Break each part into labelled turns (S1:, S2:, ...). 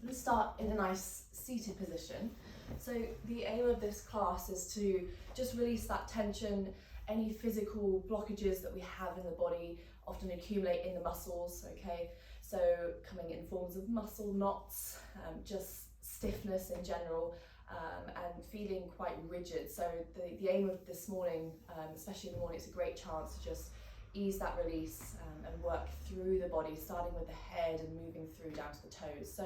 S1: Let's start in a nice seated position. So the aim of this class is to just release that tension, any physical blockages that we have in the body often accumulate in the muscles, okay? So coming in forms of muscle knots, just stiffness in general, and feeling quite rigid. So the aim of this morning, especially in the morning, it's a great chance to just ease that release and work through the body, starting with the head and moving through down to the toes. So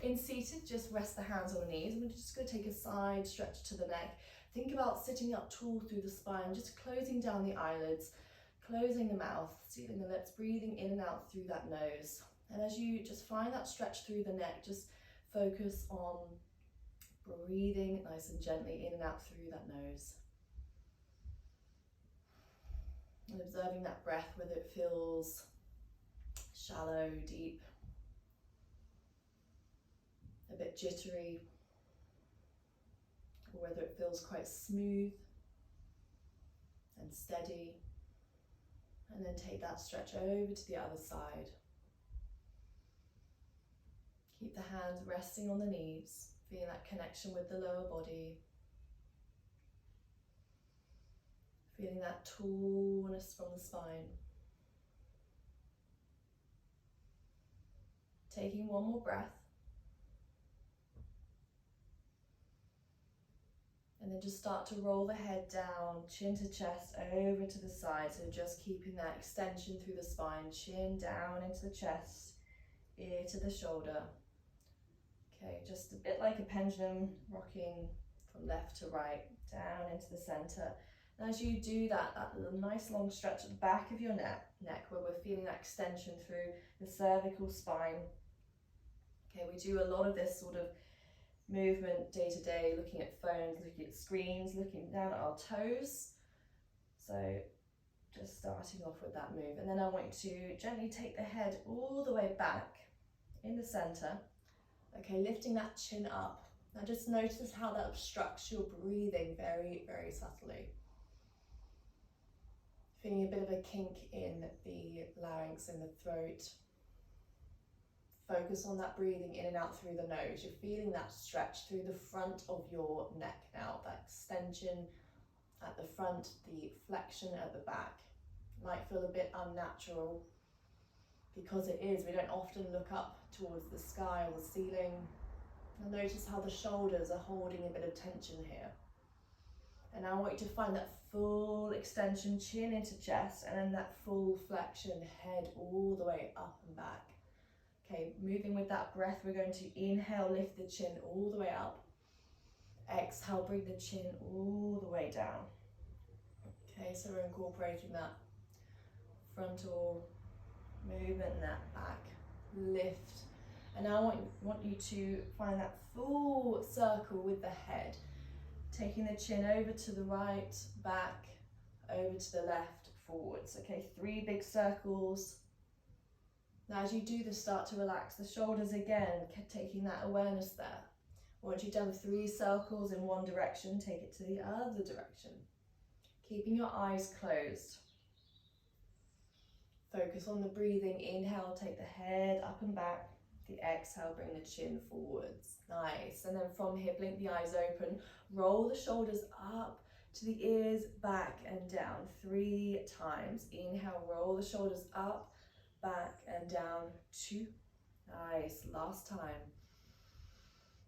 S1: in seated, just rest the hands on the knees, and we're just going to take a side stretch to the neck. Think about sitting up tall through the spine, just closing down the eyelids, closing the mouth, sealing the lips, breathing in and out through that nose. And as you just find that stretch through the neck, just focus on breathing nice and gently in and out through that nose. And observing that breath, whether it feels shallow, deep, a bit jittery, or whether it feels quite smooth and steady. And then take that stretch over to the other side. Keep the hands resting on the knees, feeling that connection with the lower body. Feeling that tallness from the spine. Taking one more breath. And then just start to roll the head down, chin to chest, over to the side. So just keeping that extension through the spine, chin down into the chest, ear to the shoulder. Okay, just a bit like a pendulum, rocking from left to right, down into the center. And as you do that, that little nice long stretch at the back of your neck where we're feeling that extension through the cervical spine. Okay, we do a lot of this sort of movement day to day, looking at phones, looking at screens, looking down at our toes. So just starting off with that move. And then I want you to gently take the head all the way back in the center. Okay, lifting that chin up. Now just notice how that obstructs your breathing very, very subtly. Feeling a bit of a kink in the larynx and the throat. Focus on that breathing in and out through the nose. You're feeling that stretch through the front of your neck now, that extension at the front, the flexion at the back. Might feel a bit unnatural because it is. We don't often look up towards the sky or the ceiling. And notice how the shoulders are holding a bit of tension here. And now I want you to find that full extension, chin into chest, and then that full flexion, head all the way up and back. Okay, moving with that breath, we're going to inhale, lift the chin all the way up. Exhale, bring the chin all the way down. Okay, so we're incorporating that frontal movement and that back lift. And now I want you to find that full circle with the head. Taking the chin over to the right, back, over to the left, forwards. Okay, 3 big circles. Now as you do this, start to relax the shoulders again, taking that awareness there. Once you've done 3 circles in one direction, take it to the other direction. Keeping your eyes closed. Focus on the breathing. Inhale, take the head up and back. The exhale, bring the chin forwards. Nice. And then from here, blink the eyes open. Roll the shoulders up to the ears, back and down 3 times. Inhale, roll the shoulders up, back and down 2. Nice. Last time.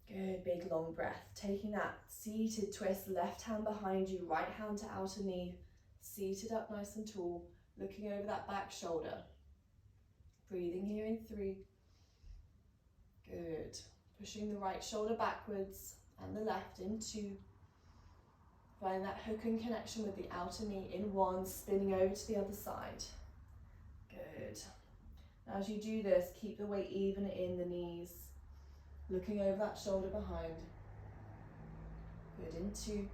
S1: Good, big long breath. Taking that seated twist, left hand behind you, right hand to outer knee. Seated up nice and tall, looking over that back shoulder. Breathing here in 3. Good. Pushing the right shoulder backwards and the left in 2. Find that hook and connection with the outer knee in 1, spinning over to the other side. Good. Now as you do this, keep the weight even in the knees. Looking over that shoulder behind. Good, in 2.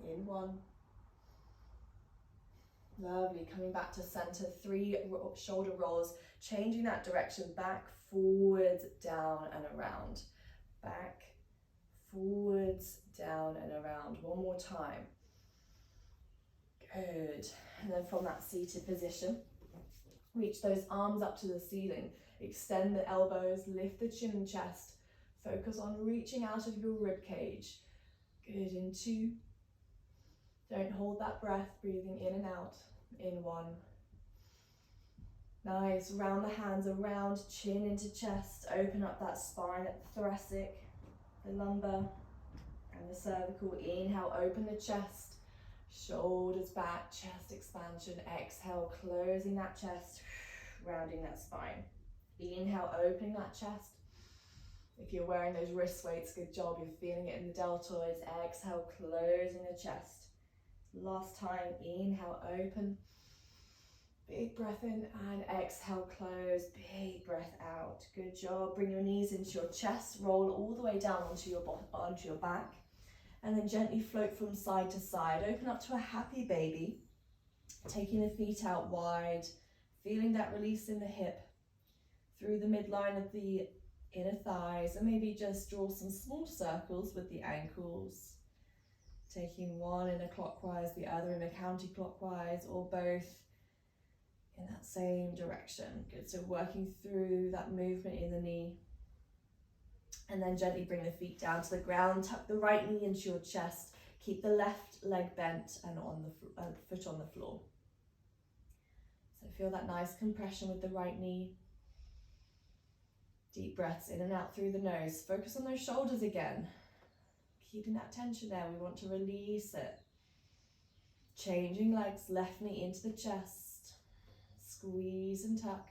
S1: In 1. Lovely, coming back to center, 3 shoulder rolls, changing that direction, back, forwards, down and around. Back, forwards, down and around. One more time. Good. And then from that seated position, reach those arms up to the ceiling. Extend the elbows, lift the chin and chest. Focus on reaching out of your rib cage. Good, in 2. Don't hold that breath, breathing in and out. In 1. Nice, round the hands around, chin into chest. Open up that spine at the thoracic, the lumbar, and the cervical. Inhale, open the chest. Shoulders back, chest expansion. Exhale, closing that chest, rounding that spine. Inhale, opening that chest. If you're wearing those wrist weights, good job. You're feeling it in the deltoids. Exhale, closing the chest. Last time, inhale, open. Big breath in and exhale, close. Big breath out. Good job. Bring your knees into your chest. Roll all the way down onto your back. And then gently float from side to side. Open up to a happy baby. Taking the feet out wide. Feeling that release in the hip. Through the midline of the inner thighs. And maybe just draw some small circles with the ankles. Taking one in a clockwise, the other in a counterclockwise, or both in that same direction. Good, so working through that movement in the knee. And then gently bring the feet down to the ground. Tuck the right knee into your chest. Keep the left leg bent and on the foot on the floor. So feel that nice compression with the right knee. Deep breaths in and out through the nose. Focus on those shoulders again. Keeping that tension there, we want to release it. Changing legs, left knee into the chest. Squeeze and tuck.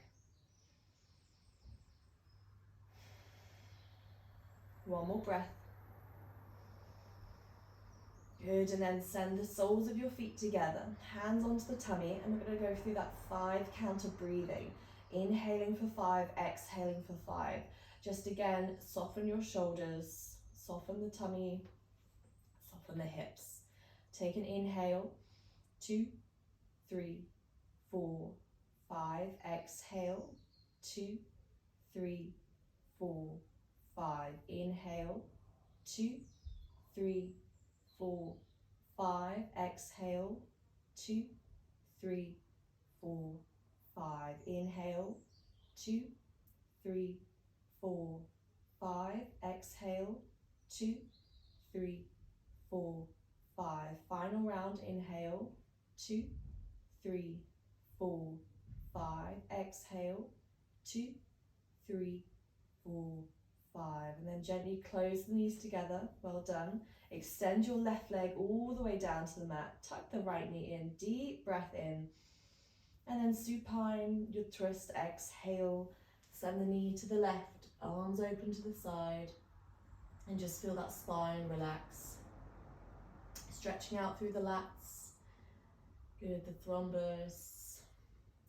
S1: One more breath. Good, and then send the soles of your feet together. Hands onto the tummy, and we're going to go through that 5 count of breathing. Inhaling for 5, exhaling for 5. Just again, soften your shoulders, soften the tummy, soften the hips. Take an inhale, 2, 3, 4, 5. Exhale, 2, 3, 4, 5. Inhale, 2, 3, 4, 5. Exhale, 2, 3, 4, 5. Inhale, 2, 3, 4, 5. Exhale, 2, 3, 4, 5. Final round, inhale, 2, 3, 4, 5. Exhale, 2, 3, 4, 5. And then gently close the knees together. Well done. Extend your left leg all the way down to the mat. Tuck the right knee in. Deep breath in. And then supine your twist. Exhale. Send the knee to the left. Arms open to the side. And just feel that spine relax. Stretching out through the lats. Good. The thrombus,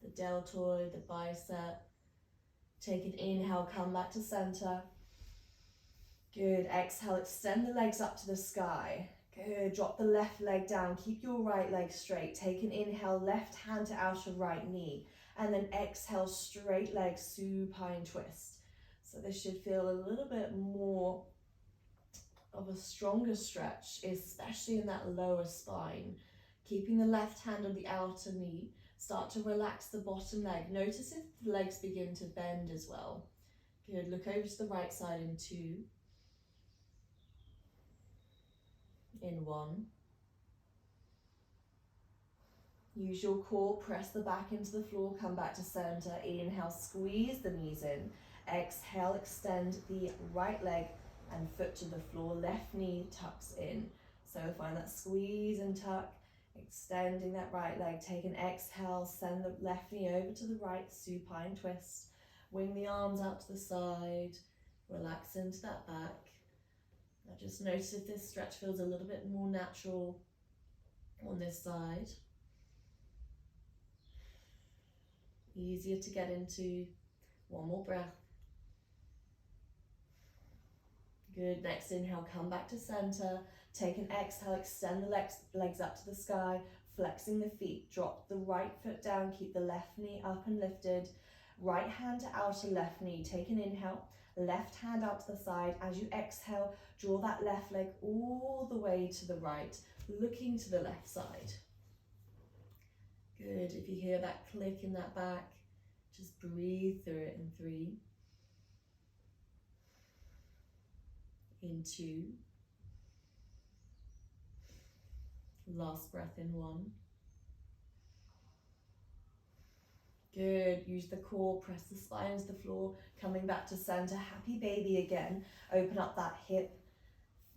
S1: the deltoid, the bicep. Take an inhale, come back to center. Good, exhale, extend the legs up to the sky. Good, drop the left leg down, keep your right leg straight. Take an inhale, left hand to outer right knee. And then exhale, straight leg, supine twist. So this should feel a little bit more of a stronger stretch, especially in that lower spine. Keeping the left hand on the outer knee. Start to relax the bottom leg. Notice if the legs begin to bend as well. Good, look over to the right side in 2. In 1. Use your core, press the back into the floor, come back to center. Inhale, squeeze the knees in. Exhale, extend the right leg and foot to the floor. Left knee tucks in. So find that squeeze and tuck. Extending that right leg. Take an exhale, send the left knee over to the right, supine twist. Wing the arms out to the side. Relax into that back. Now just notice if this stretch feels a little bit more natural on this side. Easier to get into. One more breath. Good, next inhale, come back to center. Take an exhale, extend the legs up to the sky, flexing the feet. Drop the right foot down, keep the left knee up and lifted. Right hand to outer left knee. Take an inhale, left hand out to the side. As you exhale, draw that left leg all the way to the right, looking to the left side. Good, if you hear that click in that back,
S2: Just breathe through it in 3, in 2, last breath in 1. Good, use the core, press the spine into the floor, coming back to center, happy baby again. Open up that hip,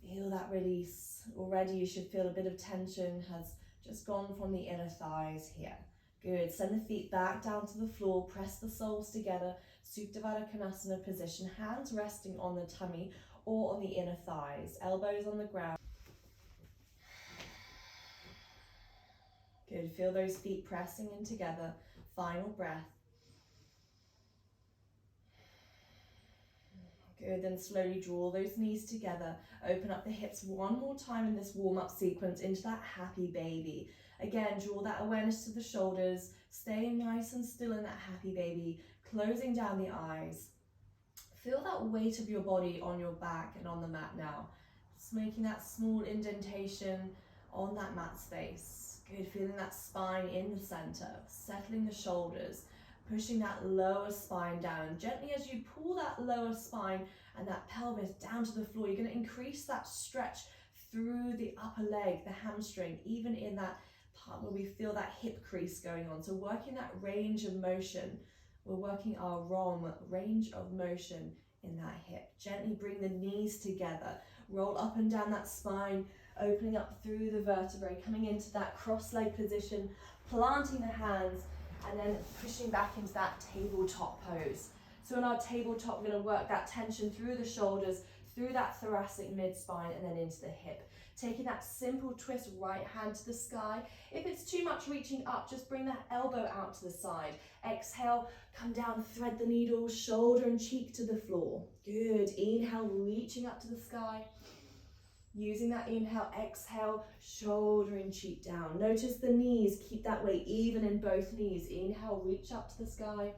S2: feel that release. Already you should feel a bit of tension has just gone from the inner thighs here. Good, send the feet back down to the floor, press the soles together, Supta Baddha Konasana position, hands resting on the tummy or on the inner thighs, elbows on the ground. Good, feel those feet pressing in together. Final breath. Good, then slowly draw those knees together. Open up the hips one more time in this warm-up sequence into that happy baby. Again, draw that awareness to the shoulders. Stay nice and still in that happy baby. Closing down the eyes. Feel that weight of your body on your back and on the mat now. Just making that small indentation on that mat space. Good, feeling that spine in the center. Settling the shoulders. Pushing that lower spine down. Gently as you pull that lower spine and that pelvis down to the floor, you're going to increase that stretch through the upper leg, the hamstring, even in that part where we feel that hip crease going on. So working that range of motion. We're working our ROM, range of motion in that hip. Gently bring the knees together. Roll up and down that spine, opening up through the vertebrae, coming into that cross-leg position, planting the hands, and then pushing back into that tabletop pose. So in our tabletop, we're going to work that tension through the shoulders, through that thoracic mid-spine, and then into the hip. Taking that simple twist, right hand to the sky. If it's too much reaching up, just bring that elbow out to the side. Exhale, come down, thread the needle, shoulder and cheek to the floor. Good, inhale, reaching up to the sky. Using that inhale, exhale, shoulder and cheek down. Notice the knees, keep that weight even in both knees. Inhale, reach up to the sky.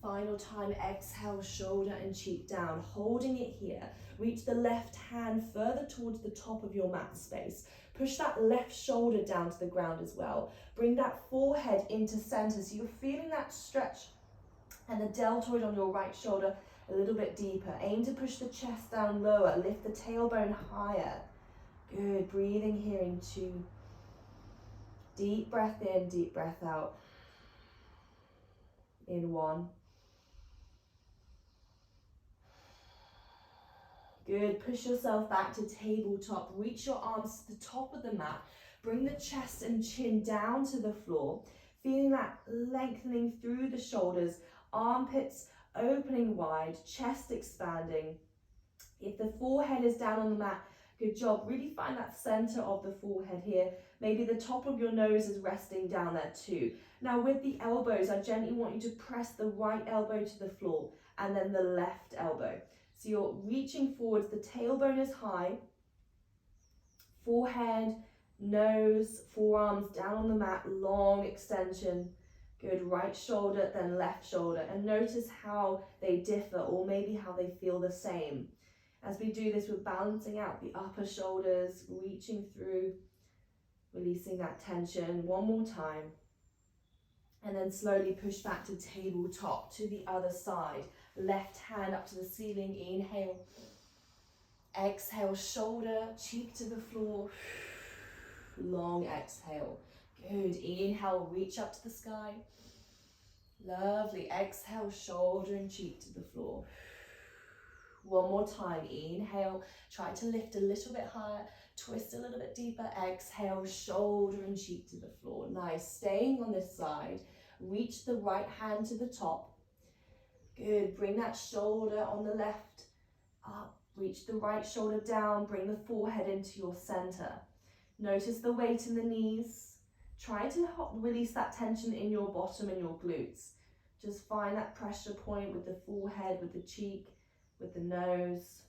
S2: Final time, exhale, shoulder and cheek down. Holding it here. Reach the left hand further towards the top of your mat space. Push that left shoulder down to the ground as well. Bring that forehead into center so you're feeling that stretch and the deltoid on your right shoulder a little bit deeper. Aim to push the chest down lower. Lift the tailbone higher. Good, breathing here in 2. Deep breath in, deep breath out. In 1. Good, push yourself back to tabletop. Reach your arms to the top of the mat. Bring the chest and chin down to the floor. Feeling that lengthening through the shoulders. Armpits opening wide, chest expanding. If the forehead is down on the mat, good job. Really find that center of the forehead here. Maybe the top of your nose is resting down there too. Now with the elbows, I gently want you to press the right elbow to the floor and then the left elbow. So you're reaching forwards, the tailbone is high. Forehead, nose, forearms down on the mat, long extension. Good, right shoulder, then left shoulder. And notice how they differ or maybe how they feel the same. As we do this, we're balancing out the upper shoulders, reaching through, releasing that tension. One more time. And then slowly push back to tabletop, to the other side. Left hand up to the ceiling, inhale. Exhale, shoulder, cheek to the floor. Long exhale. Good, inhale, reach up to the sky. Lovely, exhale, shoulder and cheek to the floor. One more time, inhale, try to lift a little bit higher, twist a little bit deeper, exhale, shoulder and cheek to the floor. Nice, staying on this side, reach the right hand to the top. Good, bring that shoulder on the left up, reach the right shoulder down, bring the forehead into your center. Notice the weight in the knees. Try to release that tension in your bottom and your glutes. Just find that pressure point with the forehead, with the cheek, with the nose.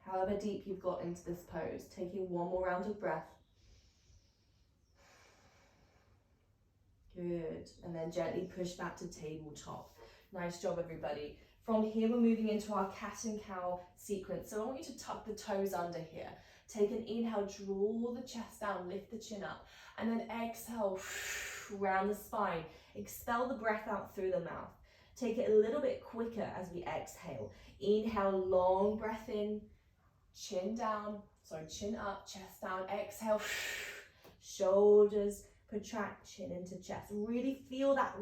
S2: However deep you've got into this pose. Taking one more round of breath. Good. And then gently push back to tabletop. Nice job, everybody. From here, we're moving into our cat and cow sequence. So I want you to tuck the toes under here. Take an inhale, draw the chest down, lift the chin up. And then exhale, round the spine. Expel the breath out through the mouth. Take it a little bit quicker as we exhale. Inhale, long breath in.
S1: Chin down, chin up, chest down. Exhale.
S2: Shoulders contract, chin into chest. Really feel that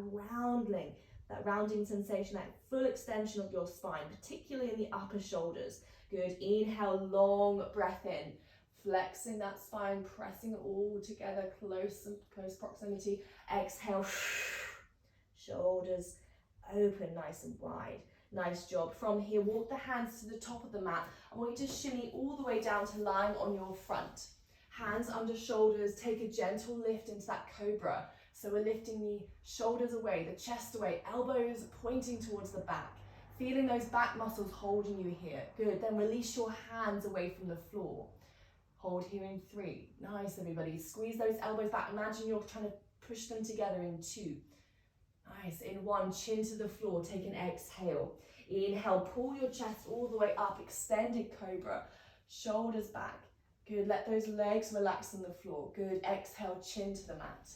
S2: rounding sensation, that full extension of your spine, particularly in the upper shoulders. Good. Inhale, long breath in.
S1: Flexing that spine, pressing it all together, close proximity. Exhale.
S2: Shoulders open nice and wide. Nice job. From here, walk the hands to the top of the mat. I want you to shimmy all the way down to lying on your front. Hands under shoulders, take a gentle lift into that cobra. So we're lifting the shoulders away, the chest away, elbows pointing towards the back. Feeling those back muscles holding you here. Good. Then release your hands away from the floor. Hold here in 3. Nice, everybody. Squeeze those elbows back. Imagine you're trying to push them together in 2. Nice. In 1, chin to the floor. Take an exhale. Inhale, pull your chest all the way up. Extended cobra. Shoulders back. Good. Let those legs relax on the floor. Good. Exhale, chin to the mat.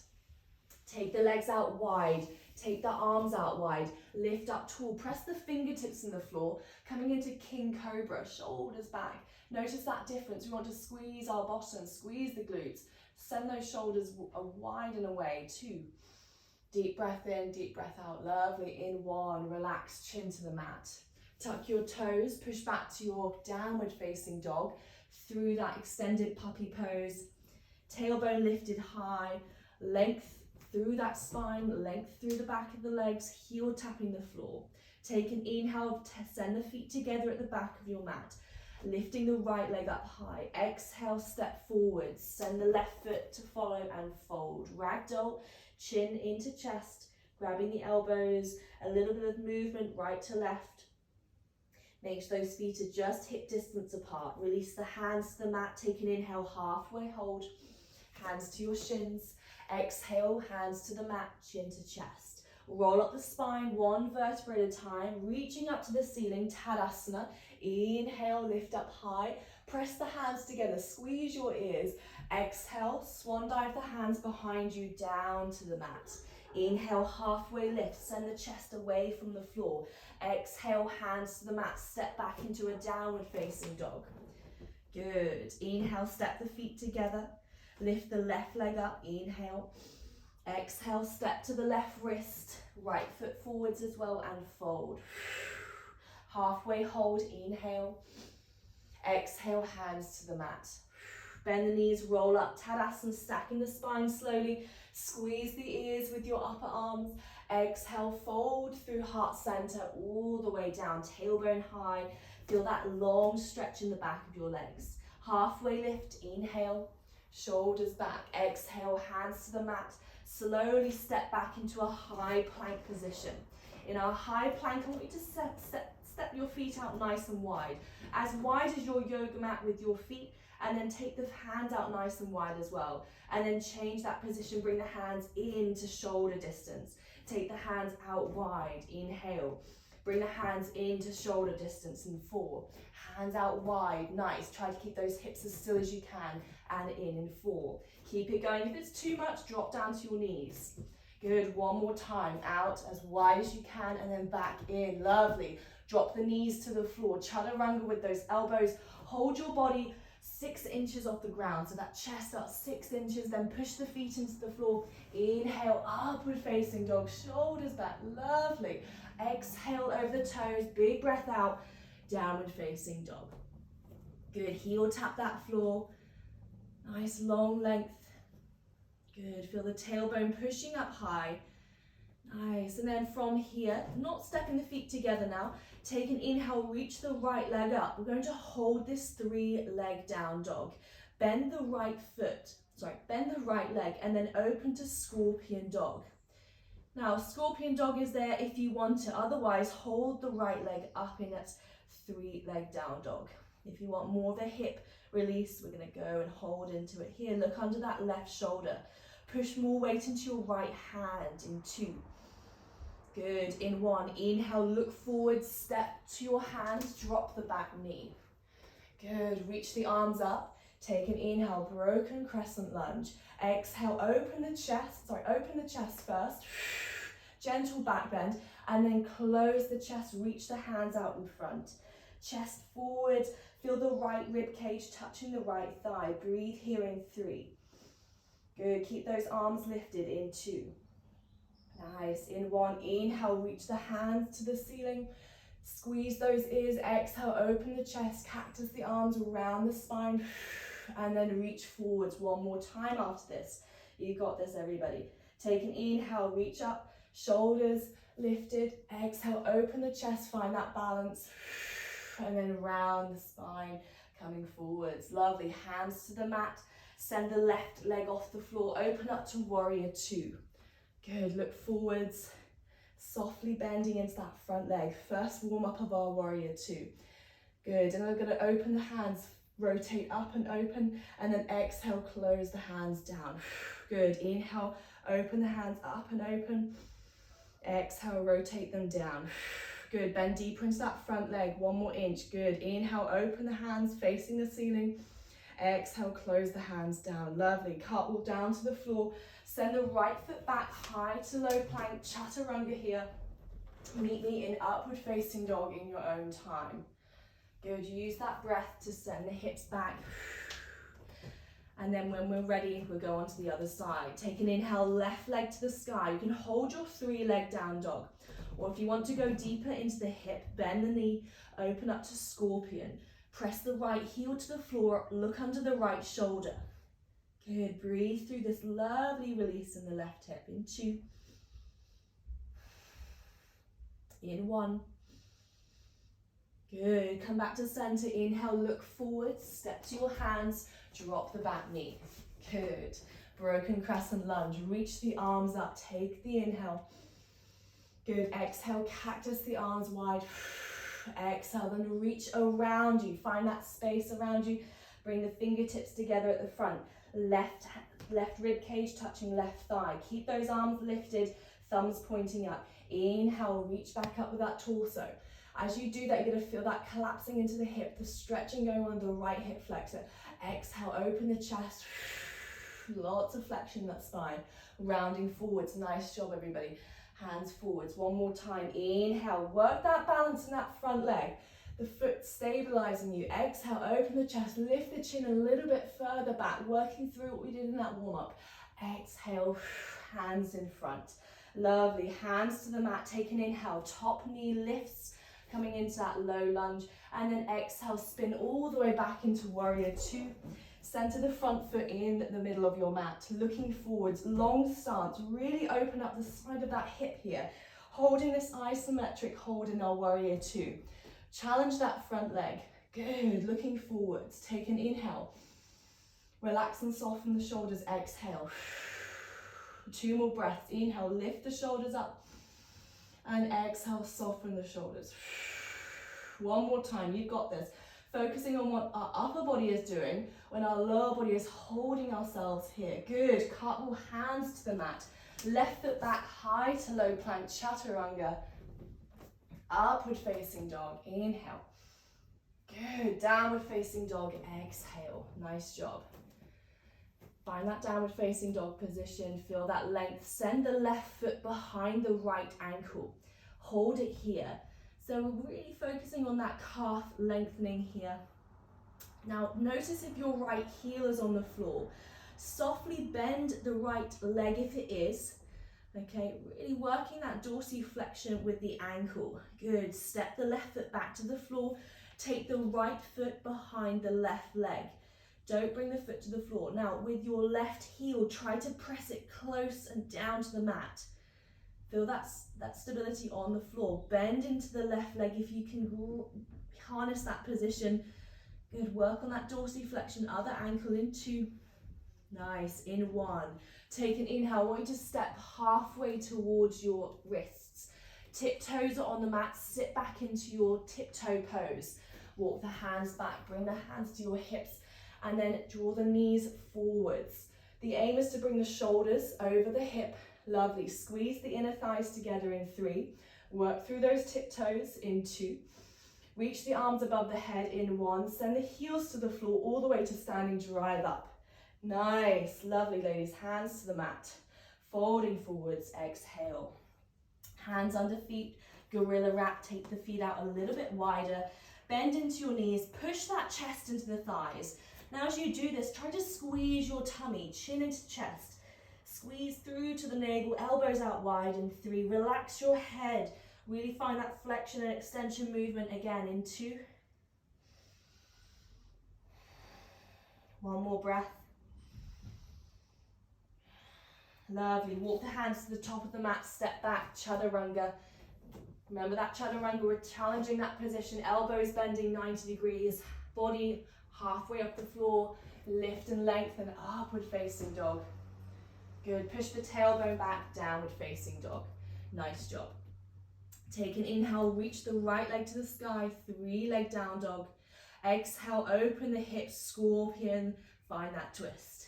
S2: Take the legs out wide. Take the arms out wide. Lift up tall. Press the fingertips in the floor. Coming into king cobra. Shoulders back. Notice that difference. We want to squeeze our bottom. Squeeze the glutes. Send those shoulders wide and away. 2. Deep breath in, deep breath out. Lovely. In 1, relax, chin to the mat. Tuck your toes, push back to your downward facing dog through that extended puppy pose. Tailbone lifted high, length through that spine, length through the back of the legs, heel tapping the floor. Take an inhale, send the feet together at the back of your mat. Lifting the right leg up high. Exhale, step forward. Send the left foot to follow and fold. Ragdoll. Chin into chest, grabbing the elbows, a little bit of movement right to left. Make sure those feet are just hip distance apart. Release the hands to the mat, take an inhale, halfway hold. Hands to your shins. Exhale, hands to the mat, chin to chest. Roll up the spine, 1 vertebra at a time, reaching up to the ceiling, Tadasana. Inhale, lift up high. Press the hands together, squeeze your ears. Exhale, swan dive the hands behind you down to the mat. Inhale, halfway lift, send the chest away from the floor. Exhale, hands to the mat, step back into a downward facing dog. Good. Inhale, step the feet together. Lift the left leg up, inhale. Exhale, step to the left wrist, right foot forwards as well and fold. Halfway hold, inhale. Exhale, hands to the mat. Bend the knees, roll up, Tadasana, stacking the spine slowly. Squeeze the ears with your upper arms. Exhale, fold through heart center all the way down, tailbone high. Feel that long stretch in the back of your legs. Halfway lift, inhale. Shoulders back, exhale, hands to the mat. Slowly step back into a high plank position. In our high plank, I want you to step your feet out nice and wide as your yoga mat with your feet, and then take the hands out nice and wide as well. And then change that position, bring the hands into shoulder distance. Take the hands out wide, inhale. Bring the hands into shoulder distance in 4. Hands out wide, nice. Try to keep those hips as still as you can, and in 4. Keep it going. If it's too much, drop down to your knees. Good, 1 more time. Out as wide as you can, and then back in. Lovely. Drop the knees to the floor. Chaturanga with those elbows. Hold your body 6 inches off the ground, so that chest up 6 inches, then push the feet into the floor. Inhale, upward facing dog, shoulders back, lovely. Exhale over the toes, big breath out, downward facing dog. Good, heel tap that floor, nice long length. Good, feel the tailbone pushing up high. Nice, and then from here, not stepping the feet together now, take an inhale, reach the right leg up. We're going to hold this 3-leg down dog. Bend the right leg, and then open to scorpion dog. Now, scorpion dog is there if you want to, otherwise hold the right leg up in that 3-leg down dog. If you want more of a hip release, we're going to go and hold into it here. Look under that left shoulder. Push more weight into your right hand in 2. Good, in 1, inhale, look forward, step to your hands, drop the back knee. Good, reach the arms up, take an inhale, broken crescent lunge. Exhale, open the chest first, gentle back bend, and then close the chest, reach the hands out in front. Chest forward, feel the right rib cage touching the right thigh. Breathe here in 3. Good, keep those arms lifted in 2. Nice, in 1, inhale, reach the hands to the ceiling. Squeeze those ears, exhale, open the chest, cactus the arms around the spine, and then reach forwards one more time after this. You got this, everybody. Take an inhale, reach up, shoulders lifted, exhale, open the chest, find that balance, and then round the spine, coming forwards. Lovely, hands to the mat, send the left leg off the floor, open up to warrior 2. Good, look forwards, softly bending into that front leg. First warm up of our warrior 2. Good, and we're going to open the hands, rotate up and open, and then exhale, close the hands down. Good, inhale, open the hands up and open. Exhale, rotate them down. Good, bend deeper into that front leg, 1 more inch. Good, inhale, open the hands facing the ceiling. Exhale, close the hands down. Lovely, cartwheel down to the floor. Send the right foot back, high to low plank, chaturanga here. Meet me in upward facing dog in your own time. Good, use that breath to send the hips back. And then when we're ready, we'll go on to the other side. Take an inhale, left leg to the sky. You can hold your 3-leg down dog. Or if you want to go deeper into the hip, bend the knee, open up to scorpion. Press the right heel to the floor, look under the right shoulder. Good, breathe through this lovely release in the left hip. In 2. In 1. Good, come back to center, inhale, look forward, step to your hands, drop the back knee. Good, broken crescent lunge, reach the arms up, take the inhale. Good, exhale, cactus the arms wide. Exhale, then reach around you, find that space around you. Bring the fingertips together at the front. Left rib cage touching left thigh. Keep those arms lifted, thumbs pointing up. Inhale, reach back up with that torso. As you do that, you're going to feel that collapsing into the hip, the stretching going on the right hip flexor. Exhale, open the chest. Lots of flexion in that spine. Rounding forwards. Nice job, everybody. Hands forwards. 1 more time. Inhale, work that balance in that front leg. The foot stabilizing you. Exhale, open the chest, lift the chin a little bit further back, working through what we did in that warm-up. Exhale, hands in front. Lovely, hands to the mat, take an inhale, top knee lifts, coming into that low lunge, and then exhale, spin all the way back into warrior 2. Center the front foot in the middle of your mat, looking forwards, long stance, really open up the side of that hip here, holding this isometric hold in our warrior 2. Challenge that front leg. Good, looking forwards. Take an inhale. Relax and soften the shoulders. Exhale. 2 more breaths. Inhale, lift the shoulders up. And exhale, soften the shoulders. 1 more time, you've got this. Focusing on what our upper body is doing when our lower body is holding ourselves here. Good, cartwheel hands to the mat. Left foot back, high to low plank, chaturanga. Upward facing dog, inhale. Good, downward facing dog, exhale. Nice job. Find that downward facing dog position, feel that length. Send the left foot behind the right ankle. Hold it here. So we're really focusing on that calf lengthening here. Now notice if your right heel is on the floor. Softly bend the right leg if it is. Okay, really working that dorsiflexion with the ankle. Good, step the left foot back to the floor. Take the right foot behind the left leg. Don't bring the foot to the floor. Now with your left heel, try to press it close and down to the mat. Feel that stability on the floor. Bend into the left leg if you can harness that position. Good, work on that dorsiflexion, other ankle in 2. Nice, in 1. Take an inhale, I want you to step halfway towards your wrists. Tiptoes are on the mat, sit back into your tiptoe pose. Walk the hands back, bring the hands to your hips, and then draw the knees forwards. The aim is to bring the shoulders over the hip. Lovely, squeeze the inner thighs together in 3. Work through those tiptoes in 2. Reach the arms above the head in 1. Send the heels to the floor all the way to standing, drive up. Nice, lovely ladies, hands to the mat, folding forwards, exhale. Hands under feet, gorilla wrap, take the feet out a little bit wider, bend into your knees, push that chest into the thighs. Now as you do this, try to squeeze your tummy, chin into chest. Squeeze through to the navel, elbows out wide in 3. Relax your head. Really find that flexion and extension movement again in 2. One more breath. Lovely. Walk the hands to the top of the mat, step back, chaturanga. Remember that chaturanga, we're challenging that position, elbows bending 90 degrees, body halfway up the floor, lift and lengthen, upward facing dog. Good, push the tailbone back, downward facing dog. Nice job. Take an inhale, reach the right leg to the sky, 3-leg down dog. Exhale, open the hips, scorpion, find that twist.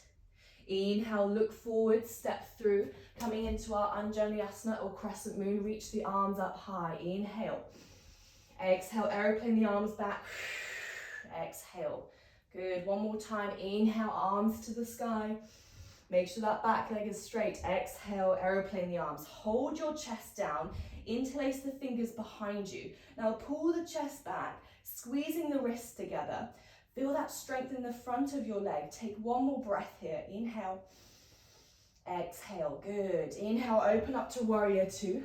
S2: Inhale, look forward, step through, coming into our Anjaneyasana or crescent moon, reach the arms up high. Inhale. Exhale, aeroplane the arms back. Exhale. Good, one more time. Inhale, arms to the sky. Make sure that back leg is straight. Exhale, aeroplane the arms. Hold your chest down, interlace the fingers behind you. Now pull the chest back, squeezing the wrists together. Feel that strength in the front of your leg. Take one more breath here. Inhale. Exhale. Good. Inhale, open up to warrior 2.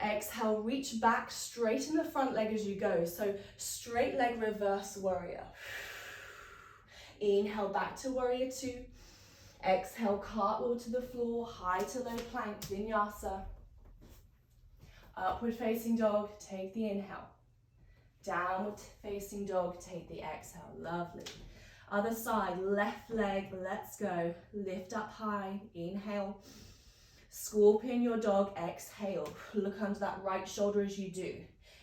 S2: Exhale, reach back, straighten the front leg as you go. So straight leg reverse warrior. Inhale, back to warrior 2. Exhale, cartwheel to the floor, high to low plank, vinyasa. Upward facing dog, take the inhale. Downward facing dog, take the exhale. Lovely. Other side, left leg, let's go. Lift up high, inhale. Scorpion your dog, exhale. Look under that right shoulder as you do.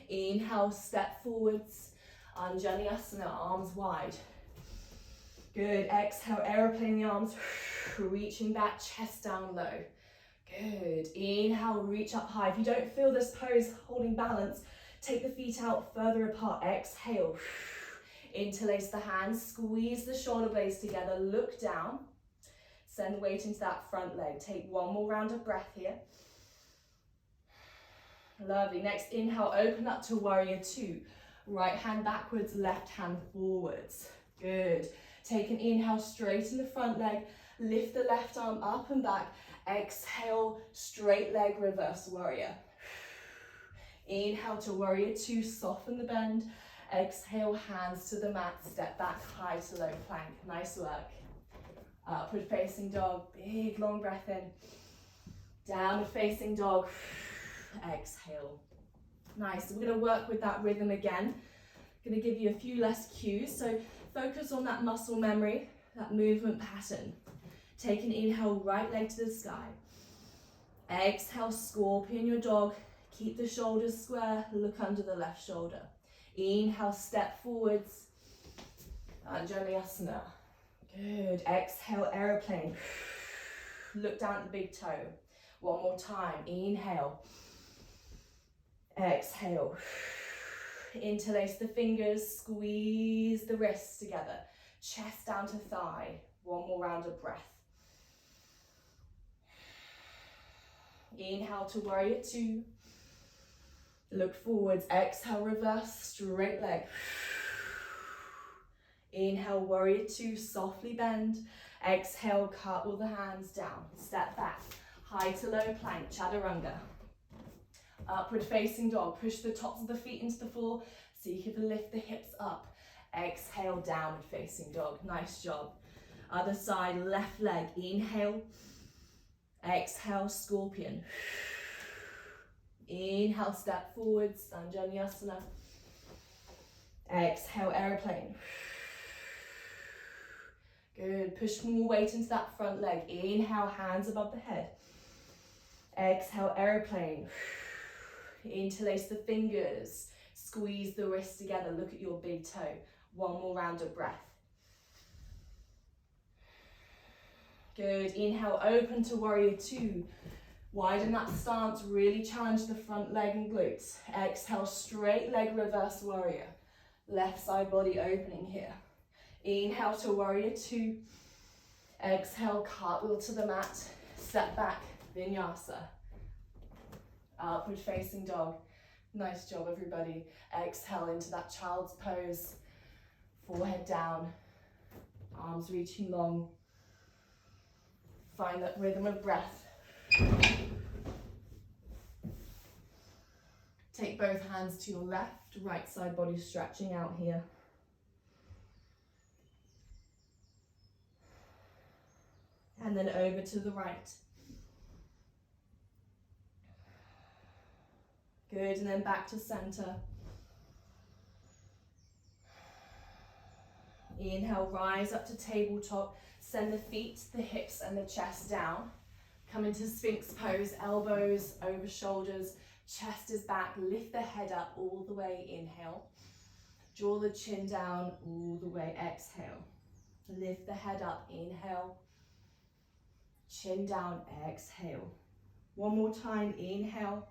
S2: Inhale, step forwards. Anjaneyasana, arms wide. Good, exhale, aeroplane the arms. Reaching back, chest down low. Good, inhale, reach up high. If you don't feel this pose, holding balance, take the feet out further apart. Exhale. Interlace the hands, squeeze the shoulder blades together, look down. Send weight into that front leg. Take one more round of breath here. Lovely. Next inhale, open up to warrior 2. Right hand backwards, left hand forwards. Good. Take an inhale, straighten the front leg, lift the left arm up and back. Exhale, straight leg, reverse warrior. Inhale to warrior 2, soften the bend. Exhale, hands to the mat, step back, high to low plank. Nice work. Upward facing dog, big long breath in. Downward facing dog, exhale. Nice, so we're gonna work with that rhythm again. Gonna give you a few less cues, so focus on that muscle memory, that movement pattern. Take an inhale, right leg to the sky. Exhale, scorpion your dog. Keep the shoulders square, look under the left shoulder. Inhale, step forwards. Anjaneyasana. Good. Exhale, aeroplane. Look down at the big toe. One more time. Inhale. Exhale. Interlace the fingers, squeeze the wrists together. Chest down to thigh. One more round of breath. Inhale to warrior 2. Look forwards. Exhale, reverse, straight leg. Inhale, warrior 2, softly bend. Exhale, cartwheel the hands down. Step back, high to low plank, chaturanga. Upward facing dog, push the tops of the feet into the floor so you can lift the hips up. Exhale, downward facing dog. Nice job. Other side, left leg, inhale. Exhale, scorpion. Inhale, step forwards, Anjaneyasana. Exhale, aeroplane. Good, push more weight into that front leg. Inhale, hands above the head. Exhale, aeroplane. Interlace the fingers. Squeeze the wrists together. Look at your big toe. One more round of breath. Good, inhale, open to warrior 2. Widen that stance, really challenge the front leg and glutes. Exhale, straight leg, reverse warrior. Left side body opening here. Inhale to warrior 2. Exhale, cartwheel to the mat. Step back, vinyasa.
S1: Upward facing dog. Nice job, everybody. Exhale into that child's pose. Forehead down, arms reaching long. Find that rhythm of breath. Take both hands to your left, right side body stretching out here. And then over to the right. Good, and then back to center. Inhale, rise up to tabletop. Send the feet, the hips and the chest down. Come into Sphinx pose, elbows over shoulders, chest is back. Lift the head up all the way, inhale. Draw the chin down all the way, exhale. Lift the head up, inhale. Chin down, exhale. One more time, inhale.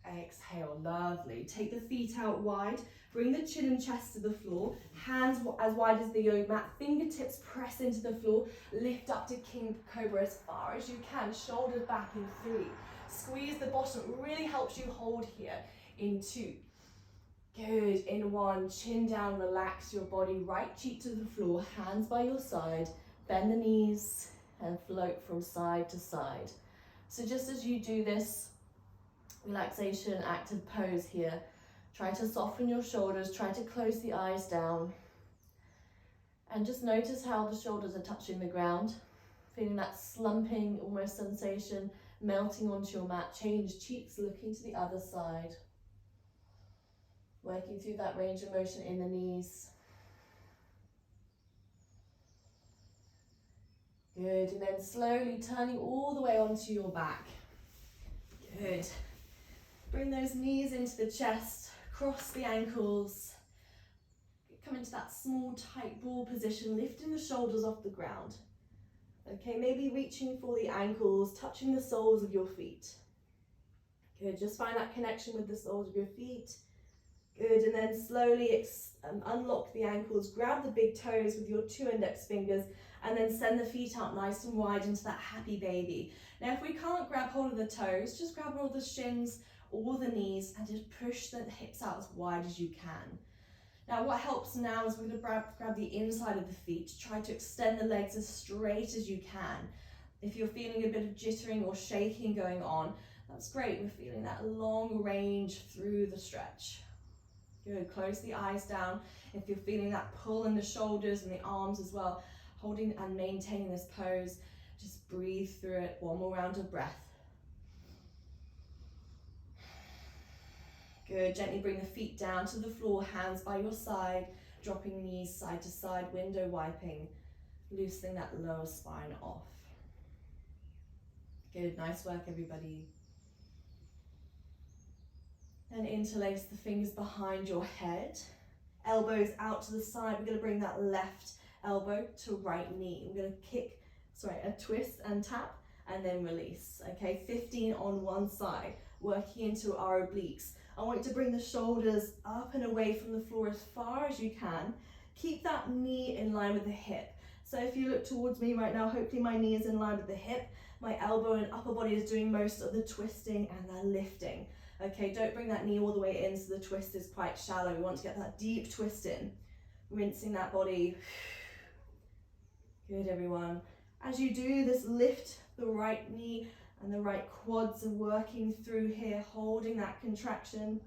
S1: Exhale, lovely. Take the feet out wide. Bring the chin and chest to the floor. Hands as wide as the yoga mat. Fingertips press into the floor. Lift up to King Cobra as far as you can. Shoulders back in 3. Squeeze the bottom. It really helps you hold here in 2. Good. In 1. Chin down. Relax your body. Right cheek to the floor. Hands by your side. Bend the knees and float from side to side. So just as you do this relaxation active pose here, try to soften your shoulders, try to close the eyes down, and just notice how the shoulders are touching the ground, feeling that slumping almost sensation melting onto your mat. Change cheeks, looking to the other side, working through that range of motion in the knees. Good, and then slowly turning all the way onto your back. Good. Bring those knees into the chest, cross the ankles. Come into that small, tight ball position, lifting the shoulders off the ground. Okay, maybe reaching for the ankles, touching the soles of your feet. Good, just find that connection with the soles of your feet. Good, and then slowly unlock the ankles, grab the big toes with your 2 index fingers, and then send the feet out nice and wide into that happy baby. Now, if we can't grab hold of the toes, just grab hold of the shins or the knees and just push the hips out as wide as you can. Now, what helps now is we're going to grab the inside of the feet. Try to extend the legs as straight as you can. If you're feeling a bit of jittering or shaking going on, that's great. We're feeling that long range through the stretch. Good, close the eyes down. If you're feeling that pull in the shoulders and the arms as well, holding and maintaining this pose, just breathe through it. One more round of breath. Good, gently bring the feet down to the floor, hands by your side, dropping knees side to side, window wiping, loosening that lower spine off. Good, nice work everybody. Then interlace the fingers behind your head, elbows out to the side. We're going to bring that left elbow to right knee. We're going to a twist and tap and then release. Okay, 15 on one side, working into our obliques. I want you to bring the shoulders up and away from the floor as far as you can. Keep that knee in line with the hip. So if you look towards me right now, hopefully my knee is in line with the hip. My elbow and upper body is doing most of the twisting and the lifting. Okay, don't bring that knee all the way in so the twist is quite shallow. We want to get that deep twist in. Rinsing that body. Good, everyone. As you do this, lift the right knee and the right quads are working through here, holding that contraction.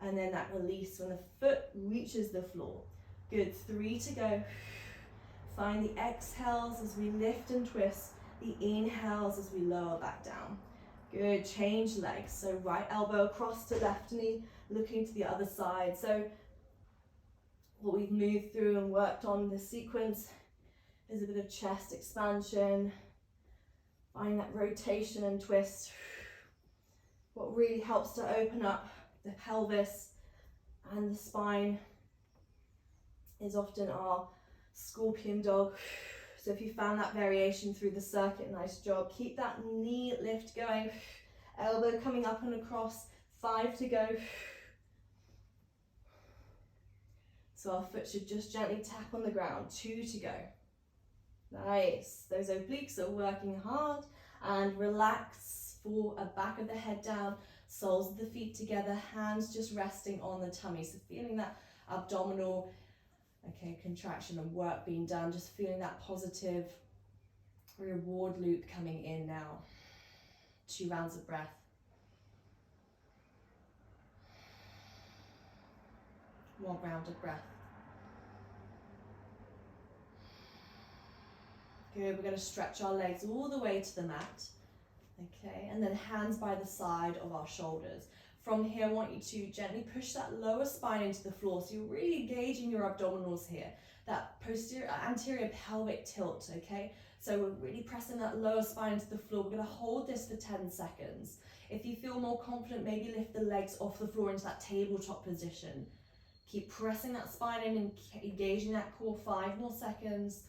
S1: And then that release when the foot reaches the floor. Good, 3 to go. Find the exhales as we lift and twist. The inhales as we lower back down. Good, change legs. So right elbow across to left knee, looking to the other side. So what we've moved through and worked on this sequence is a bit of chest expansion. Find that rotation and twist. What really helps to open up the pelvis and the spine is often our scorpion dog. So if you found that variation through the circuit, nice job. Keep that knee lift going. Elbow coming up and across. 5 to go. So our foot should just gently tap on the ground. 2 to go. Nice. Those obliques are working hard. And relax.
S2: back of the head down, soles of the feet together, hands just resting on the tummy. So feeling that abdominal, contraction and work being done, just feeling that positive reward loop coming in now. 2 rounds of breath. One round of breath. Good, we're going to stretch our legs all the way to the mat. Okay, and then hands by the side of our shoulders. From here, I want you to gently push that lower spine into the floor. So you're really engaging your abdominals here. That anterior pelvic tilt, okay? So we're really pressing that lower spine into the floor. We're going to hold this for 10 seconds. If you feel more confident, maybe lift the legs off the floor into that tabletop position. Keep pressing that spine in and engaging that core. 5 more seconds.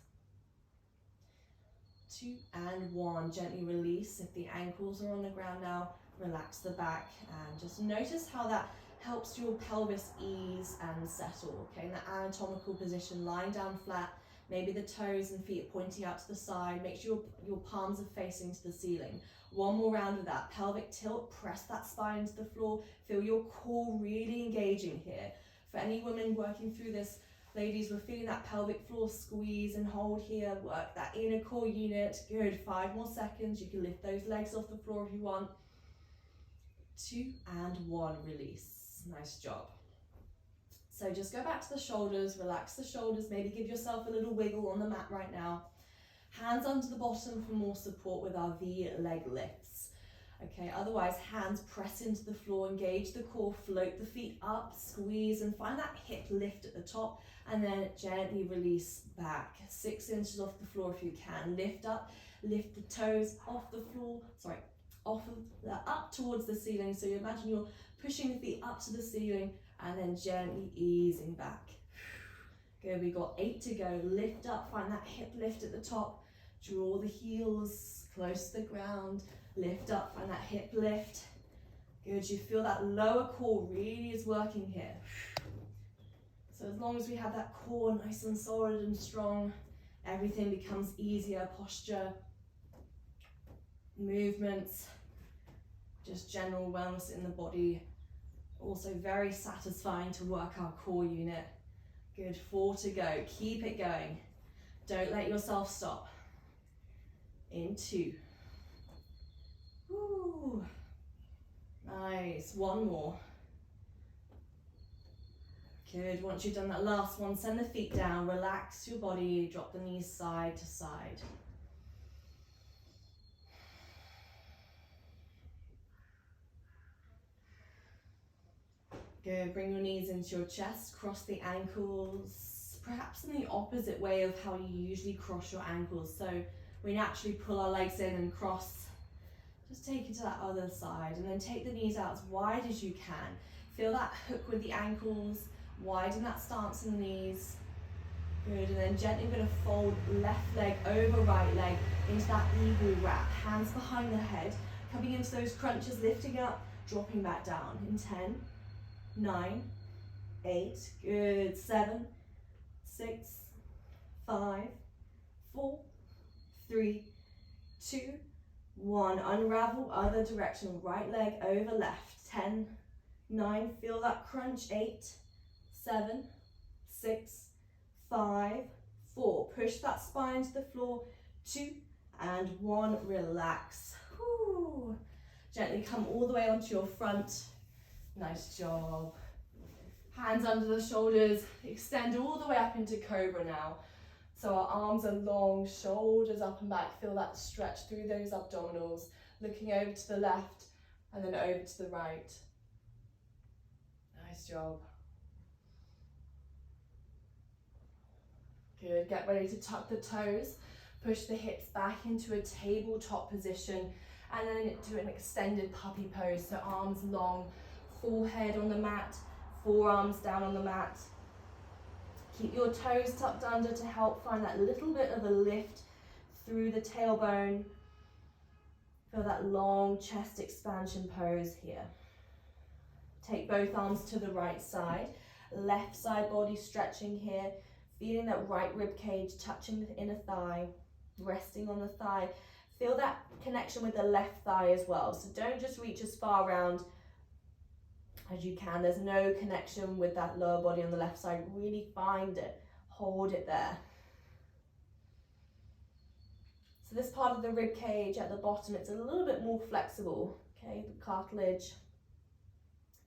S2: 2 and 1. Gently release. If the ankles are on the ground now, relax the back and just notice how that helps your pelvis ease and settle. Okay, in that anatomical position, lying down flat, maybe the toes and feet pointing out to the side. Make sure your palms are facing to the ceiling. One more round of that. Pelvic tilt, press that spine into the floor. Feel your core really engaging here. For any women working through this, ladies, we're feeling that pelvic floor squeeze and hold here. Work that inner core unit. Good. 5 more seconds. You can lift those legs off the floor if you want. 2 and 1. Release. Nice job. So just go back to the shoulders. Relax the shoulders. Maybe give yourself a little wiggle on the mat right now. Hands under the bottom for more support with our V leg lifts. Okay, otherwise hands press into the floor, engage the core, float the feet up, squeeze and find that hip lift at the top and then gently release back. 6 inches off the floor if you can. Lift up, lift the toes off the floor, up towards the ceiling. So you imagine you're pushing the feet up to the ceiling and then gently easing back. Good, we got 8 to go. Lift up, find that hip lift at the top. Draw the heels close to the ground. Lift up, find that hip lift. Good, you feel that lower core really is working here. So as long as we have that core nice and solid and strong, everything becomes easier. Posture, movements, just general wellness in the body. Also very satisfying to work our core unit. Good, 4 to go. Keep it going. Don't let yourself stop. In 2. Woo. Nice. 1 more. Good. Once you've done that last one, send the feet down. Relax your body. Drop the knees side to side. Good. Bring your knees into your chest. Cross the ankles. Perhaps in the opposite way of how you usually cross your ankles. So we naturally pull our legs in and cross. Just take it to that other side and then take the knees out as wide as you can. Feel that hook with the ankles, widen that stance in the knees. Good, and then gently we're going to fold left leg over right leg into that eagle wrap. Hands behind the head, coming into those crunches, lifting up, dropping back down in 10, 9, 8, good, 7, 6, 5, 4, 3, 2, 1. Unravel other direction. Right leg over left. 10, 9. Feel that crunch. 8, 7, 6, 5, 4. Push that spine to the floor. 2 and 1. Relax. Whew. Gently come all the way onto your front. Nice job. Hands under the shoulders. Extend all the way up into cobra now. So our arms are long, shoulders up and back. Feel that stretch through those abdominals. Looking over to the left and then over to the right. Nice job. Good. Get ready to tuck the toes. Push the hips back into a tabletop position and then do an extended puppy pose. So arms long, forehead on the mat, forearms down on the mat. Keep your toes tucked under to help find that little bit of a lift through the tailbone. Feel that long chest expansion pose here. Take both arms to the right side. Left side body stretching here. Feeling that right rib cage touching the inner thigh. Resting on the thigh. Feel that connection with the left thigh as well. So don't just reach as far around as you can. There's no connection with that lower body on the left side. Really find it, hold it there. So this part of the rib cage at the bottom, it's a little bit more flexible, okay? The cartilage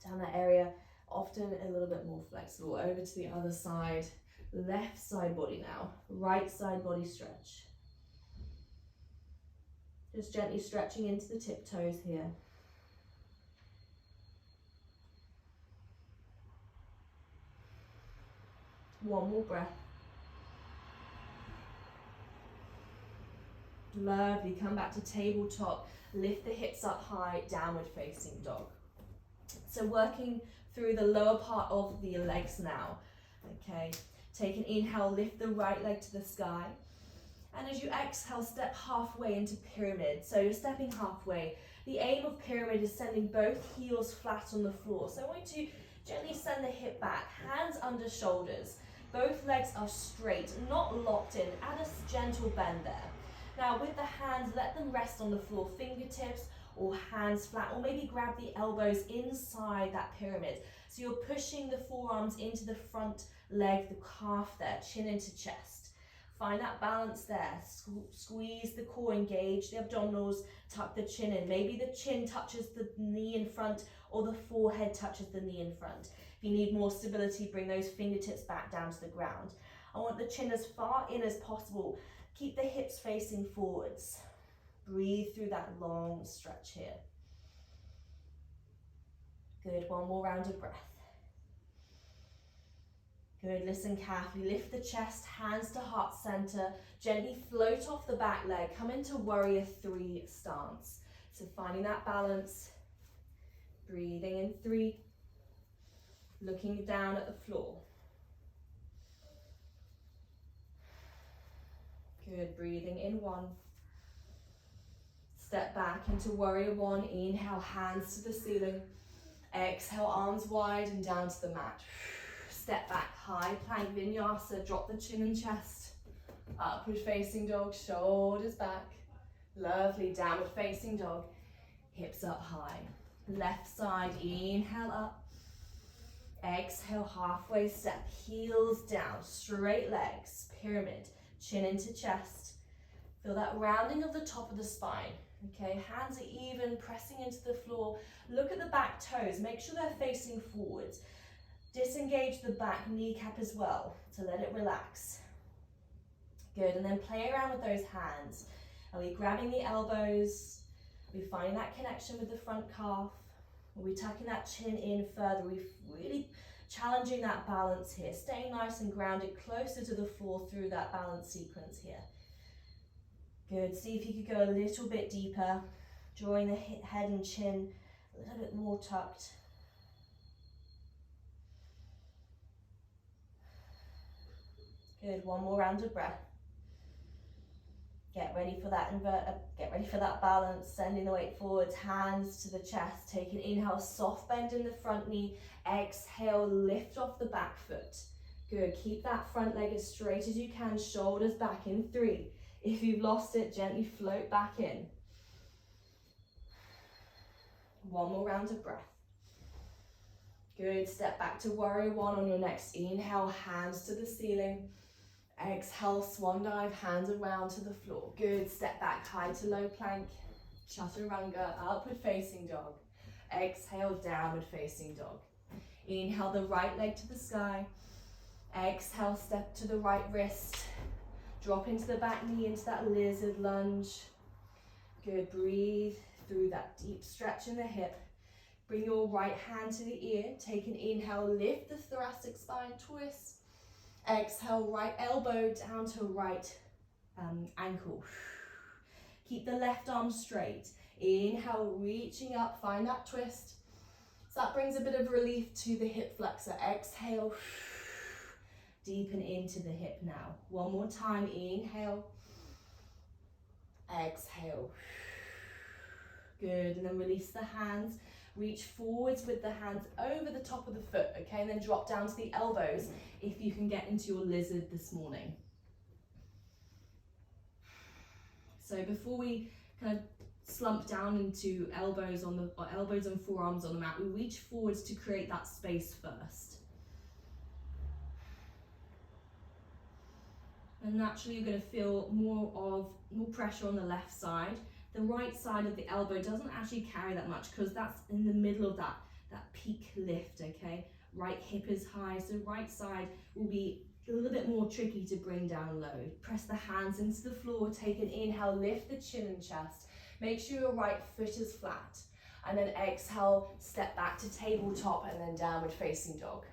S2: down that area, often a little bit more flexible. Over to the other side, left side body now, right side body stretch. Just gently stretching into the tiptoes here. One more breath. Lovely, come back to tabletop, lift the hips up high, downward facing dog. So working through the lower part of the legs now, okay? Take an inhale, lift the right leg to the sky. And as you exhale, step halfway into pyramid. So you're stepping halfway. The aim of pyramid is sending both heels flat on the floor. So I want you to gently send the hip back, hands under shoulders. Both legs are straight, not locked in. Add a gentle bend there. Now with the hands, let them rest on the floor, fingertips or hands flat, or maybe grab the elbows inside that pyramid. So you're pushing the forearms into the front leg, the calf there, chin into chest. Find that balance there. Squeeze the core, engage the abdominals, tuck the chin in. Maybe the chin touches the knee in front or the forehead touches the knee in front. If you need more stability, bring those fingertips back down to the ground. I want the chin as far in as possible. Keep the hips facing forwards. Breathe through that long stretch here. Good, one more round of breath. Good, listen carefully. Lift the chest, hands to heart center. Gently float off the back leg. Come into warrior 3 stance. So finding that balance. Breathing in 3. Looking down at the floor. Good, breathing in 1. Step back into warrior 1. Inhale, hands to the ceiling. Exhale, arms wide and down to the mat. Step back, high plank vinyasa. Drop the chin and chest. Upward facing dog, shoulders back. Lovely, downward facing dog. Hips up high. Left side, inhale up. Exhale, halfway step, heels down, straight legs, pyramid. Chin into chest. Feel that rounding of the top of the spine. Okay, hands are even, pressing into the floor. Look at the back toes. Make sure they're facing forwards. Disengage the back kneecap as well to let it relax. Good, and then play around with those hands. Are we grabbing the elbows? Are we finding that connection with the front calf? Are we tucking that chin in further? Are we really challenging that balance here? Staying nice and grounded, closer to the floor through that balance sequence here. Good, see if you could go a little bit deeper, drawing the head and chin a little bit more tucked. Good, one more round of breath. Get ready for that get ready for that balance, sending the weight forwards, hands to the chest. Take an inhale, soft bend in the front knee. Exhale, lift off the back foot. Good, keep that front leg as straight as you can, shoulders back in 3. If you've lost it, gently float back in. One more round of breath. Good, step back to warrior 1 on your next inhale, hands to the ceiling. Exhale, swan dive, hands around to the floor. Good, step back, high to low plank. Chaturanga, upward facing dog. Exhale, downward facing dog. Inhale the right leg to the sky. Exhale, step to the right wrist. Drop into the back knee, into that lizard lunge. Good, breathe through that deep stretch in the hip. Bring your right hand to the ear. Take an inhale, lift the thoracic spine, twist. Exhale, right elbow down to right ankle. Keep the left arm straight. Inhale, reaching up, find that twist. So that brings a bit of relief to the hip flexor. Exhale, deepen into the hip now. One more time, inhale. Exhale. Good, and then release the hands. Reach forwards with the hands over the top of the foot, okay? And then drop down to the elbows if you can get into your lizard this morning. So before we kind of slump down into elbows and forearms on the mat. We reach forwards to create that space first. And naturally you're going to feel more pressure on the left side. The right side of the elbow doesn't actually carry that much because that's in the middle of that peak lift, okay? Right hip is high, so right side will be a little bit more tricky to bring down low. Press the hands into the floor, take an inhale, lift the chin and chest. Make sure your right foot is flat. And then exhale, step back to tabletop and then downward facing dog.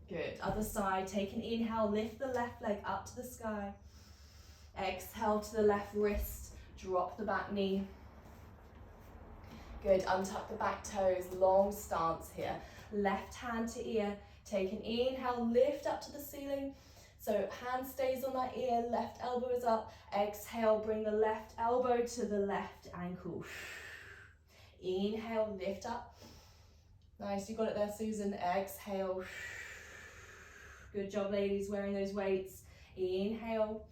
S2: Good. Other side, take an inhale, lift the left leg up to the sky. Exhale to the left wrist, drop the back knee. Good, untuck the back toes, long stance here. Left hand to ear, take an inhale, lift up to the ceiling. So hand stays on that ear, left elbow is up. Exhale, bring the left elbow to the left ankle. Inhale, lift up. Nice, you got it there, Susan. Exhale. Good job, ladies, wearing those weights. Inhale.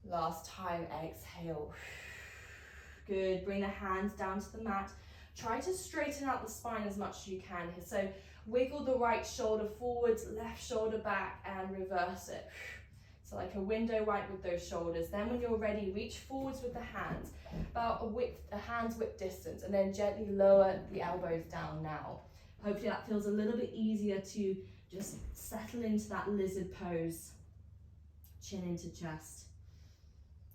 S2: Last time, exhale. Good, bring the hands down to the mat. Try to straighten out the spine as much as you can here. So wiggle the right shoulder forwards, left shoulder back, and reverse it. So like a window right with those shoulders. Then when you're ready, reach forwards with the hands, about a hand's width distance, and then gently lower the elbows down now. Hopefully that feels a little bit easier to just settle into that lizard pose. Chin into chest.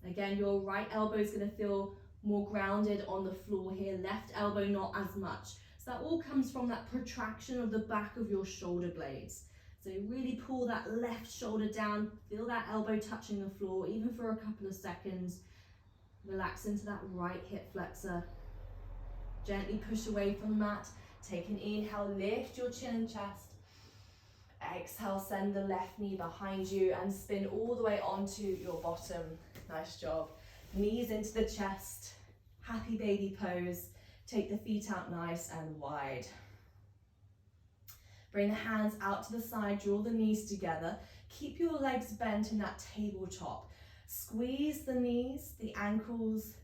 S2: Again, your right elbow is going to feel more grounded on the floor here, left elbow not as much. So that all comes from that protraction of the back of your shoulder blades. So really pull that left shoulder down, feel that elbow touching the floor, even for a couple of seconds. Relax into that right hip flexor. Gently push away from the mat. Take an inhale, lift your chin and chest. Exhale, send the left knee behind you and spin all the way onto your bottom. Nice job. Knees into the chest. Happy baby pose. Take the feet out nice and wide. Bring the hands out to the side, draw the knees together. Keep your legs bent in that tabletop. Squeeze the knees, the ankles,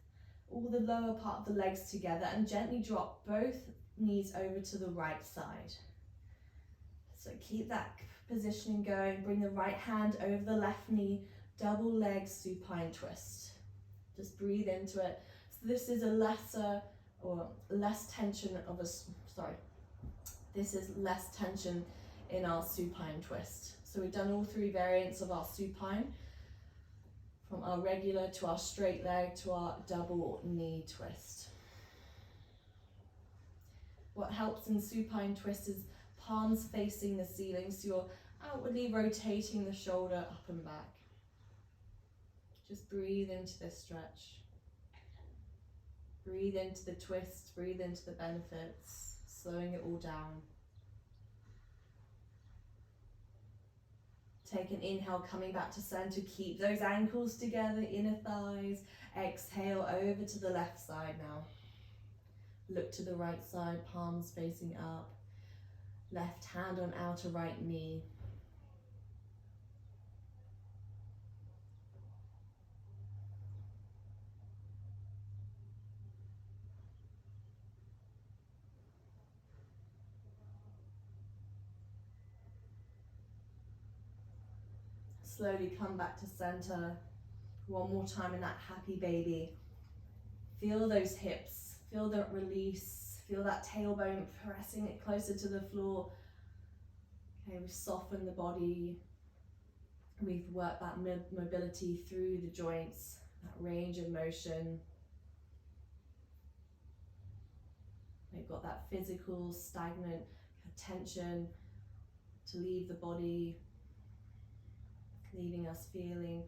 S2: all the lower part of the legs together, and gently drop both knees over to the right side. So keep that positioning going. Bring the right hand over the left knee, double leg supine twist. Just breathe into it. So this is less tension in our supine twist. So we've done all three variants of our supine, from our regular to our straight leg to our double knee twist. What helps in supine twist is palms facing the ceiling, so you're outwardly rotating the shoulder up and back. Just breathe into this stretch. Breathe into the twist, breathe into the benefits, slowing it all down. Take an inhale, coming back to center. Keep those ankles together, inner thighs. Exhale over to the left side now. Look to the right side, palms facing up. Left hand on outer right knee. Slowly come back to center. One more time in that happy baby. Feel those hips, feel that release, feel that tailbone pressing it closer to the floor. Okay, we've softened the body. We've worked that mobility through the joints, that range of motion. We've got that physical, stagnant tension to leave the body, leaving us feeling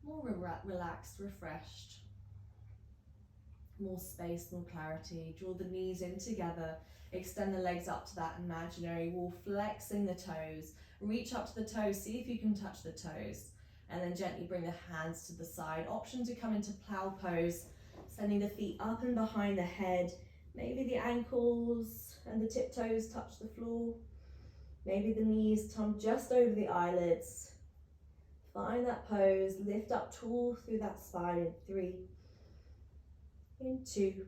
S2: more relaxed, refreshed, more space, more clarity. Draw the knees in together, extend the legs up to that imaginary wall, flexing the toes. Reach up to the toes, see if you can touch the toes, and then gently bring the hands to the side. Option to come into plow pose, sending the feet up and behind the head. Maybe the ankles and the tiptoes touch the floor. Maybe the knees come just over the eyelids. Find that pose, lift up tall through that spine in 3, in 2.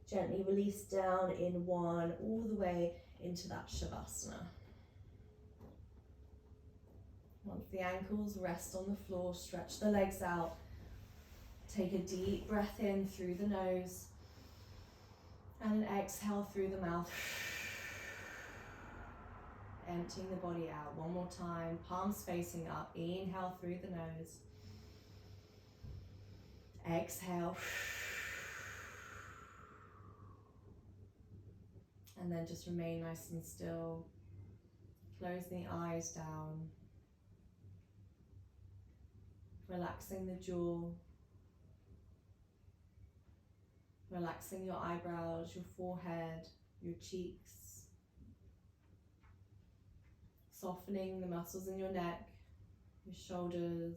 S2: Gently release down in 1, all the way into that Shavasana. Once the ankles rest on the floor, stretch the legs out. Take a deep breath in through the nose and an exhale through the mouth. Emptying the body out. One more time, palms facing up. Inhale through the nose. Exhale. And then just remain nice and still. Closing the eyes down. Relaxing the jaw. Relaxing your eyebrows, your forehead, your cheeks. Softening the muscles in your neck, your shoulders.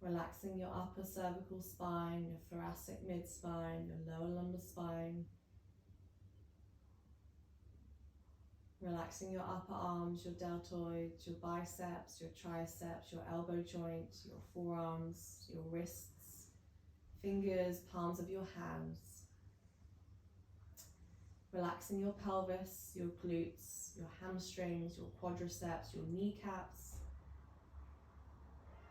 S2: Relaxing your upper cervical spine, your thoracic mid-spine, your lower lumbar spine. Relaxing your upper arms, your deltoids, your biceps, your triceps, your elbow joint, your forearms, your wrists, fingers, palms of your hands. Relaxing your pelvis, your glutes, your hamstrings, your quadriceps, your kneecaps.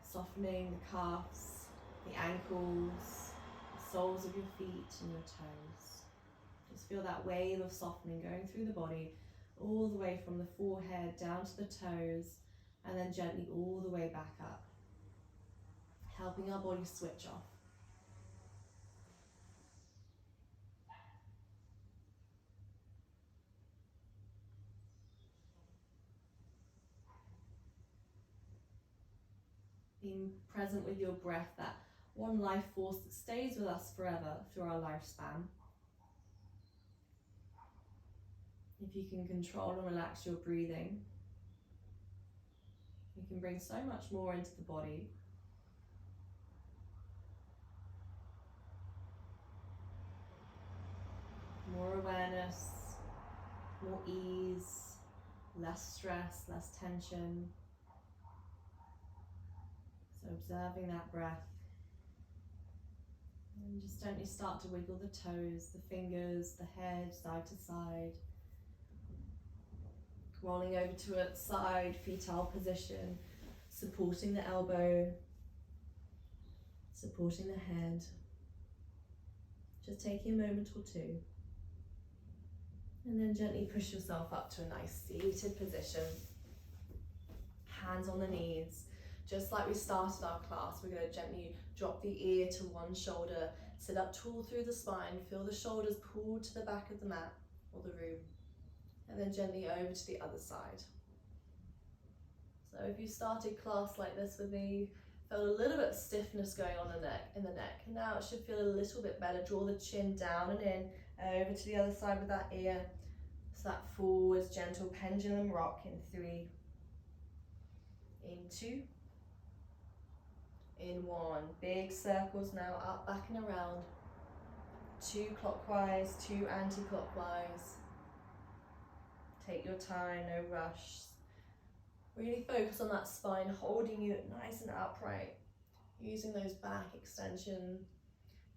S2: Softening the calves, the ankles, the soles of your feet and your toes. Just feel that wave of softening going through the body, all the way from the forehead down to the toes, and then gently all the way back up, helping our body switch off. Being present with your breath, that one life force that stays with us forever through our lifespan. If you can control and relax your breathing, you can bring so much more into the body. More awareness, more ease, less stress, less tension. So observing that breath. And just gently start to wiggle the toes, the fingers, the head, side to side. Rolling over to a side fetal position, supporting the elbow, supporting the head. Just taking a moment or two. And then gently push yourself up to a nice seated position. Hands on the knees. Just like we started our class, we're going to gently drop the ear to one shoulder, sit up tall through the spine, feel the shoulders pulled to the back of the mat or the room, and then gently over to the other side. So if you started class like this with me, felt a little bit of stiffness going on in the neck, and now it should feel a little bit better. Draw the chin down and in, over to the other side with that ear. So that forwards gentle pendulum rock in 3, in 2, in 1. Big circles now, up, back and around. 2 clockwise, 2 anti-clockwise. Take your time, no rush. Really focus on that spine, holding you nice and upright, using those back extension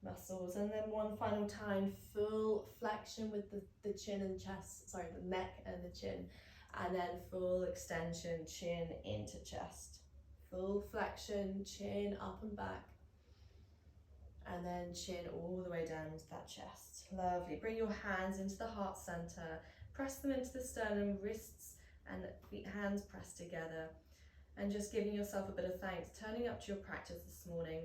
S2: muscles. And then one final time, full flexion with the chin and chest, sorry, the neck and the chin. And then full extension, chin into chest. Full flexion, chin up and back. And then chin all the way down into that chest. Lovely. Bring your hands into the heart center. Press them into the sternum, wrists and feet, hands pressed together. And just giving yourself a bit of thanks, turning up to your practice this morning.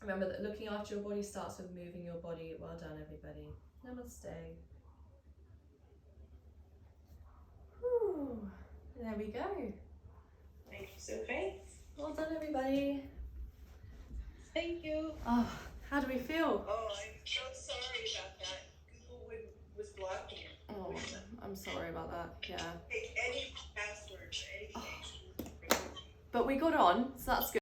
S2: Remember that looking after your body starts with moving your body. Well done, everybody. Namaste. Whew. There we go.
S3: Thank you, Sophie.
S1: Well done, everybody.
S3: Thank you.
S1: Oh, how do we feel?
S3: Oh, I'm so sorry about that. Google was blocking it.
S1: Oh, I'm sorry about that. Yeah.
S3: Take any passwords, anything.
S1: But we got on, so that's good.